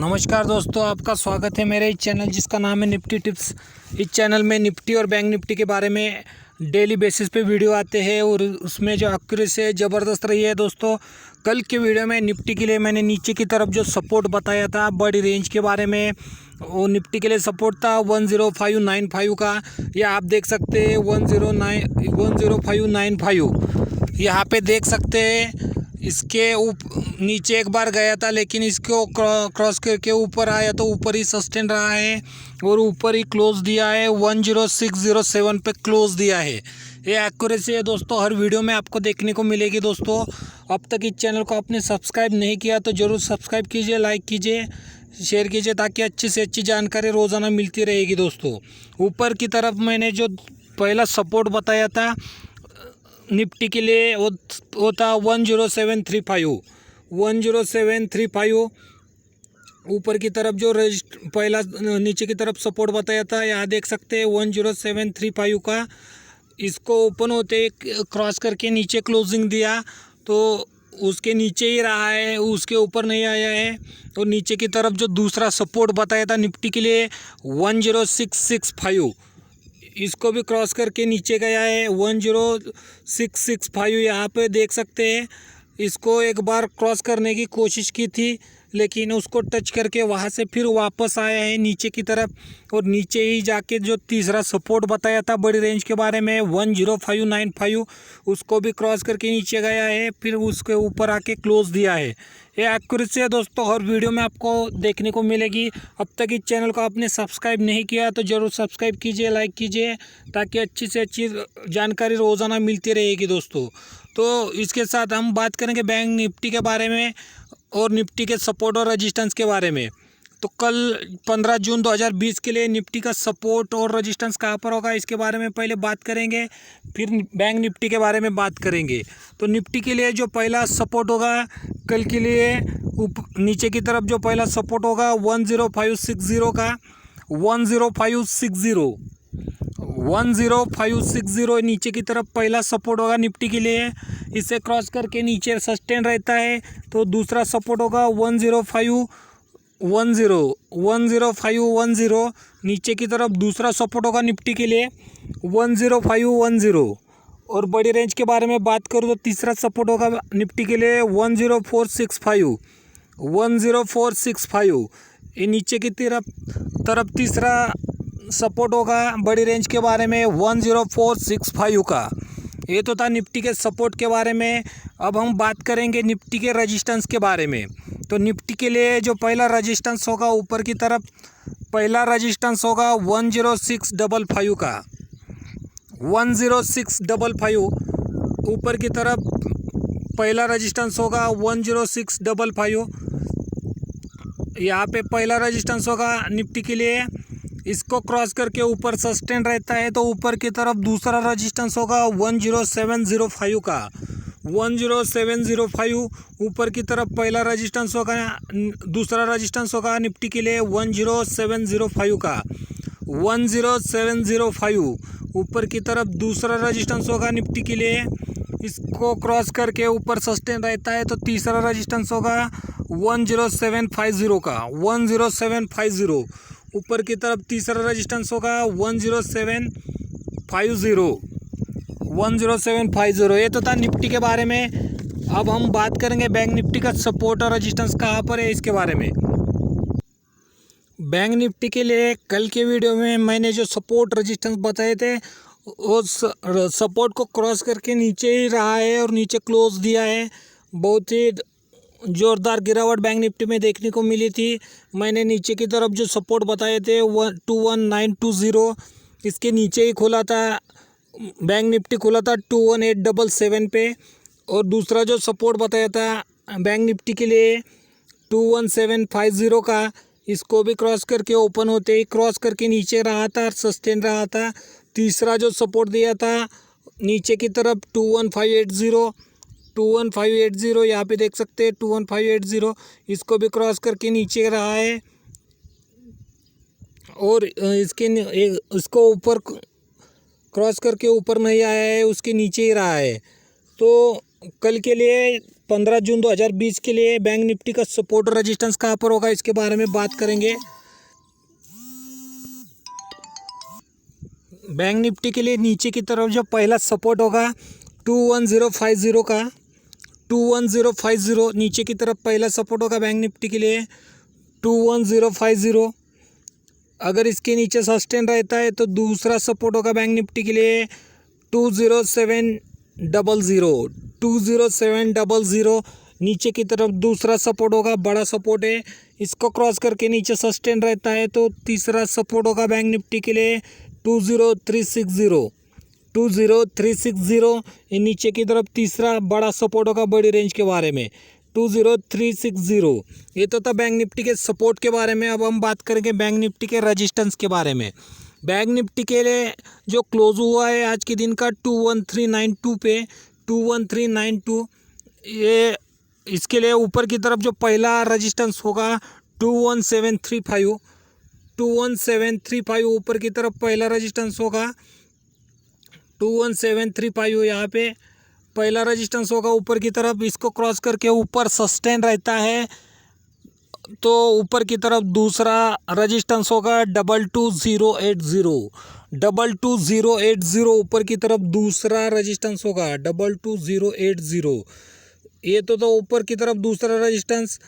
नमस्कार दोस्तों, आपका स्वागत है मेरे इस चैनल जिसका नाम है निफ्टी टिप्स। इस चैनल में निफ्टी और बैंक निफ्टी के बारे में डेली बेसिस पे वीडियो आते हैं और उसमें जो एक्यूरेसी है ज़बरदस्त रही है दोस्तों। कल के वीडियो में निफ्टी के लिए मैंने नीचे की तरफ जो सपोर्ट बताया था बड़ी रेंज के बारे में, वो निफ्टी के लिए सपोर्ट था 10595 का। यह आप देख सकते हैं 10595 यहाँ पे देख सकते हैं। इसके नीचे एक बार गया था लेकिन इसको क्रॉस करके ऊपर आया तो ऊपर ही सस्टेन रहा है और ऊपर ही क्लोज दिया है। 10607 पे क्लोज दिया है। ये एक्यूरेसी है दोस्तों, हर वीडियो में आपको देखने को मिलेगी दोस्तों। अब तक इस चैनल को आपने सब्सक्राइब नहीं किया तो ज़रूर सब्सक्राइब कीजिए, लाइक कीजिए, शेयर कीजिए ताकि अच्छी से अच्छी जानकारी रोज़ाना मिलती रहेगी दोस्तों। ऊपर की तरफ मैंने जो पहला सपोर्ट बताया था निफ्टी के लिए वो था 10735। ऊपर की तरफ जो पहला नीचे की तरफ सपोर्ट बताया था यहाँ देख सकते हैं 10735 का। इसको ओपन होते क्रॉस करके नीचे क्लोजिंग दिया तो उसके नीचे ही रहा है, उसके ऊपर नहीं आया है। और नीचे की तरफ जो दूसरा सपोर्ट बताया था निफ्टी के लिए 10665, इसको भी क्रॉस करके नीचे गया है 10665। यहाँ पे देख सकते हैं इसको एक बार क्रॉस करने की कोशिश की थी लेकिन उसको टच करके वहाँ से फिर वापस आया है नीचे की तरफ। और नीचे ही जाके जो तीसरा सपोर्ट बताया था बड़ी रेंज के बारे में 10595, उसको भी क्रॉस करके नीचे गया है, फिर उसके ऊपर आके क्लोज दिया है। ये एक्यूरेसी है दोस्तों, हर वीडियो में आपको देखने को मिलेगी। अब तक इस चैनल को आपने सब्सक्राइब नहीं किया तो ज़रूर सब्सक्राइब कीजिए, लाइक कीजिए ताकि अच्छी से अच्छी जानकारी रोज़ाना मिलती रहेगी दोस्तों। तो इसके साथ हम बात करेंगे बैंक निफ्टी के बारे में और निफ्टी के सपोर्ट और रेजिस्टेंस के बारे में। तो कल 15 जून 2020 के लिए निफ्टी का सपोर्ट और रेजिस्टेंस कहाँ पर होगा इसके बारे में पहले बात करेंगे, फिर बैंक निफ्टी के बारे में बात करेंगे। तो निफ्टी के लिए जो पहला सपोर्ट होगा कल के लिए नीचे की तरफ जो पहला सपोर्ट होगा 10560 का। 10560 नीचे की तरफ पहला सपोर्ट होगा निफ्टी के लिए। इसे क्रॉस करके नीचे सस्टेन रहता है तो दूसरा सपोर्ट होगा 10510। नीचे की तरफ दूसरा सपोर्ट होगा निफ्टी के लिए 10510। और बड़ी रेंज के बारे में बात करूँ तो तीसरा सपोर्ट होगा निफ्टी के लिए 10465। ये नीचे की तरफ तीसरा सपोर्ट होगा बड़ी रेंज के बारे में 10465 का। ये तो था निफ्टी के सपोर्ट के बारे में। अब हम बात करेंगे निफ्टी के रेजिस्टेंस के बारे में। तो निफ्टी के लिए जो पहला रेजिस्टेंस होगा ऊपर की तरफ पहला रेजिस्टेंस होगा 10655 का। 10655 ऊपर की तरफ पहला रेजिस्टेंस होगा 10655। यहाँ पे पहला रेजिस्टेंस होगा निफ्टी के लिए, इसको क्रॉस करके ऊपर सस्टेन रहता है तो ऊपर की तरफ दूसरा रेजिस्टेंस होगा 10705 का। 10705 ऊपर की तरफ पहला रेजिस्टेंस होगा, दूसरा रेजिस्टेंस होगा निफ्टी के लिए 10705 का। 10705 ऊपर की तरफ दूसरा रेजिस्टेंस होगा निफ्टी के लिए, इसको क्रॉस करके ऊपर सस्टेन रहता है तो तीसरा रेजिस्टेंस होगा 10750 का। 10750 ऊपर की तरफ तीसरा रेजिस्टेंस होगा 10750। ये तो था निफ्टी के बारे में। अब हम बात करेंगे बैंक निफ्टी का सपोर्ट और रेजिस्टेंस कहाँ पर है इसके बारे में। बैंक निफ्टी के लिए कल के वीडियो में मैंने जो सपोर्ट रेजिस्टेंस बताए थे वो सपोर्ट को क्रॉस करके नीचे ही रहा है और नीचे क्लोज दिया है। बहुत ही ज़ोरदार गिरावट बैंक निफ्टी में देखने को मिली थी। मैंने नीचे की तरफ जो सपोर्ट बताए थे 21920, इसके नीचे ही खोला था बैंक निफ्टी, खोला था 21877 पे। और दूसरा जो सपोर्ट बताया था बैंक निफ्टी के लिए 21750 का, इसको भी क्रॉस करके ओपन होते ही क्रॉस करके नीचे रहा था, सस्टेन रहा था। तीसरा जो सपोर्ट दिया था नीचे की तरफ 21580 यहाँ पे देख सकते हैं 21580, इसको भी क्रॉस करके नीचे रहा है और इसको ऊपर क्रॉस करके ऊपर नहीं आया है, उसके नीचे ही रहा है। तो कल के लिए 15 जून 2020 के लिए बैंक निफ्टी का सपोर्ट और रेजिस्टेंस कहाँ पर होगा, इसके बारे में बात करेंगे। बैंक निफ्टी के लिए नीचे की तरफ जो पहला सपोर्ट होगा 21050 का, 21050 नीचे की तरफ पहला सपोर्ट होगा बैंक निफ्टी के लिए 21050। अगर इसके नीचे सस्टेन रहता है तो दूसरा सपोर्ट होगा बैंक निफ्टी के लिए 20700, 20700 नीचे की तरफ दूसरा सपोर्ट होगा, बड़ा सपोर्ट है। इसको क्रॉस करके नीचे सस्टेन रहता है तो तीसरा सपोर्ट होगा बैंक निफ्टी के लिए 20360, 20360 ये नीचे की तरफ तीसरा बड़ा सपोर्ट होगा बड़ी रेंज के बारे में 20360। ये तो था बैंक निफ्टी के सपोर्ट के बारे में। अब हम बात करेंगे बैंक निफ्टी के रेजिस्टेंस के बारे में। बैंक निफ्टी के लिए जो क्लोज हुआ है आज के दिन का 21392 पे, 21392 ये इसके लिए ऊपर की तरफ जो पहला रेजिस्टेंस होगा 21735, 21735 ऊपर की तरफ पहला रेजिस्टेंस होगा 21735 यहाँ पे पहला रेजिस्टेंस होगा ऊपर की तरफ। इसको क्रॉस करके ऊपर सस्टेन रहता है तो ऊपर की तरफ दूसरा रेजिस्टेंस होगा 22080, 22080 ऊपर की तरफ दूसरा रेजिस्टेंस होगा 22080। ये तो ऊपर की तरफ दूसरा रेजिस्टेंस।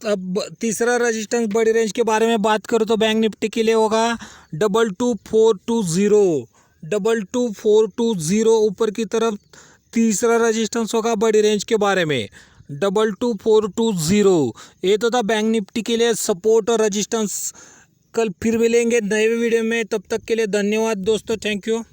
अब तीसरा रेजिस्टेंस बड़ी रेंज के बारे में बात करूँ तो बैंक निफ्टी के लिए होगा 22420, 22420 ऊपर की तरफ तीसरा रेजिस्टेंस होगा बड़ी रेंज के बारे में 22420। ये तो था बैंक निफ्टी के लिए सपोर्ट और रेजिस्टेंस। कल फिर मिलेंगे नए वीडियो में, तब तक के लिए धन्यवाद दोस्तों, थैंक यू।